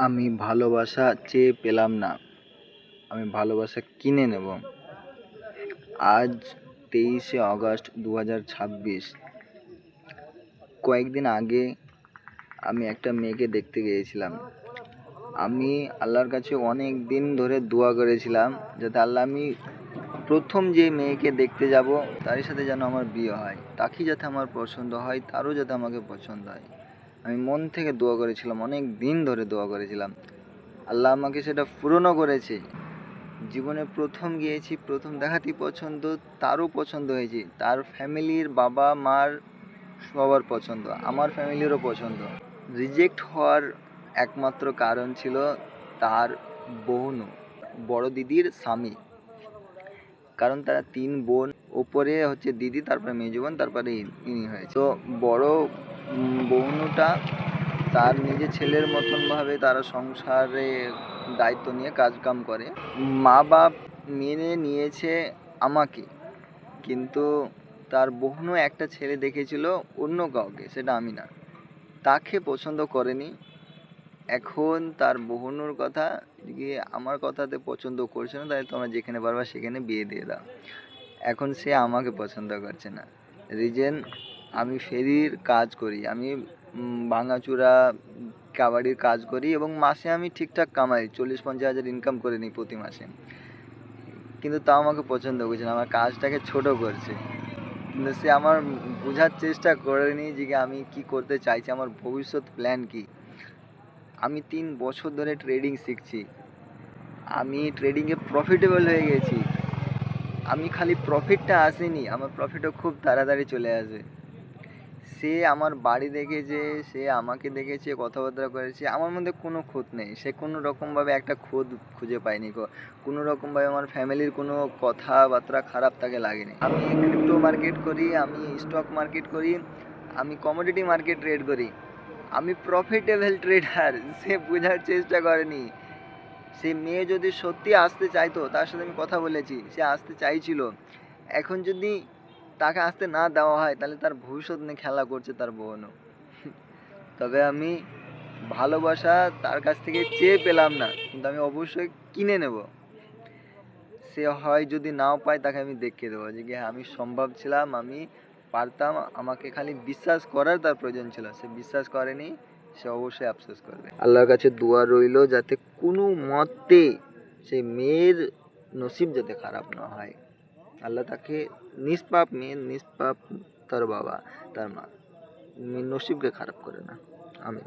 আমি ভালোবাসা চেয়ে পেলাম না, আমি ভালোবাসা কিনে নেব। আজ 23শে আগস্ট 2026। কয়েকদিন আগে আমি একটা মেয়েকে দেখতে গিয়েছিলাম। আমি আল্লাহর কাছে অনেক দিন ধরে দোয়া করেছিলাম যাতে আল্লাহ, আমি প্রথম যে মেয়েকে দেখতে যাব তার সাথে যেন আমার বিয়ে হয়, তাকে যাতে আমার পছন্দ হয়, তারও যাতে আমাকে পছন্দ হয়। আমি মন থেকে দোয়া করেছিলাম, অনেক দিন ধরে দোয়া করেছিলাম। আল্লাহ আমাকে সেটা পূরণও করেছে। জীবনে প্রথম গিয়েছি, প্রথম দেখাতেই পছন্দ, তারও পছন্দ হয়েছে, তার ফ্যামিলির বাবা মার সবার পছন্দ, আমার ফ্যামিলিরও পছন্দ। রিজেক্ট হওয়ার একমাত্র কারণ ছিল তার বোনও, বড় দিদির স্বামী। কারণ তারা 3 বোন, ওপরে হচ্ছে দিদি, তারপরে মেজ বোন, তারপরে ইনি হয়েছে। তো বড় বোনটা তার নিজের ছেলের মতন ভাবে তারা সংসারে দায়িত্ব নিয়ে কাজকাম করে। মা বাপ মেনে নিয়েছে আমাকে, কিন্তু তার বোনও একটা ছেলে দেখেছিল অন্য কাউকে, সেটা আমি না, তাকে পছন্দ করেনি। এখন তার বোহনুর কথা গিয়ে আমার কথাতে পছন্দ করছে না, তাই তোমরা যেখানে পারবা সেখানে বিয়ে দিয়ে দাও। এখন সে আমাকে পছন্দ করছে না। রিজন, আমি ফেরির কাজ করি, আমি ভাঙাচুরা কাবাডির কাজ করি এবং মাসে আমি ঠিকঠাক কামাই, 40-50 হাজার ইনকাম করে নিই প্রতি মাসে। কিন্তু তাও আমাকে পছন্দ করছে না, আমার কাজটাকে ছোট করছে। কিন্তু সে আমার বোঝার চেষ্টা করেনি যে আমি কি করতে চাইছি, আমার ভবিষ্যৎ প্ল্যান কি। আমি 3 বছর ধরে ট্রেডিং শিখছি, আমি ট্রেডিংয়ে প্রফিটেবল হয়ে গেছি। আমি খালি প্রফিটটা আসেনি, আমার প্রফিটও খুব তাড়াতাড়ি চলে আসে। সে আমার বাড়ি দেখেছে, সে আমাকে দেখেছে, কথাবার্তা করেছে, আমার মধ্যে কোনো খুঁত নেই। সে কোনো রকমভাবে একটা খুঁত খুঁজে পায়নি, কোনো রকমভাবে আমার ফ্যামিলির কোনো কথাবার্তা খারাপ তাকে লাগেনি। আমি ক্রিপ্টো মার্কেট করি, আমি স্টক মার্কেট করি, আমি কমোডিটি মার্কেট ট্রেড করি, আমি প্রফিটেবল ট্রেডার। সে বোঝার চেষ্টা করেনি। সে মেয়ে যদি সত্যি আসতে চাইতো, তার সাথে আমি কথা বলেছি, সে আসতে চাইছিল। এখন যদি তাকে আসতে না দেওয়া হয় তাহলে তার ভবিষ্যৎ নিয়ে খেলা করছে তার বোনও। তবে আমি ভালোবাসা তার কাছ থেকে চেয়ে পেলাম না, কিন্তু আমি অবশ্যই কিনে নেব। সে হয় যদি নাও পায়, তাকে আমি দেখিয়ে দেবো যে হ্যাঁ আমি সম্ভব ছিলাম, আমি পারতাম, আমাকে খালি বিশ্বাস করার তার প্রয়োজন ছিল। সে বিশ্বাস করেনি, সে অবশ্যই আফসোস করবে। আল্লাহর কাছে দোয়া রইল যাতে কোনো মতে সেই মেয়ের নসিব যাতে খারাপ না হয়। আল্লাহ তাকে নিষ্পাপ মেয়ে, নিষ্পাপ তার বাবা, তার মা, নসিবকে খারাপ করে না। আমিন।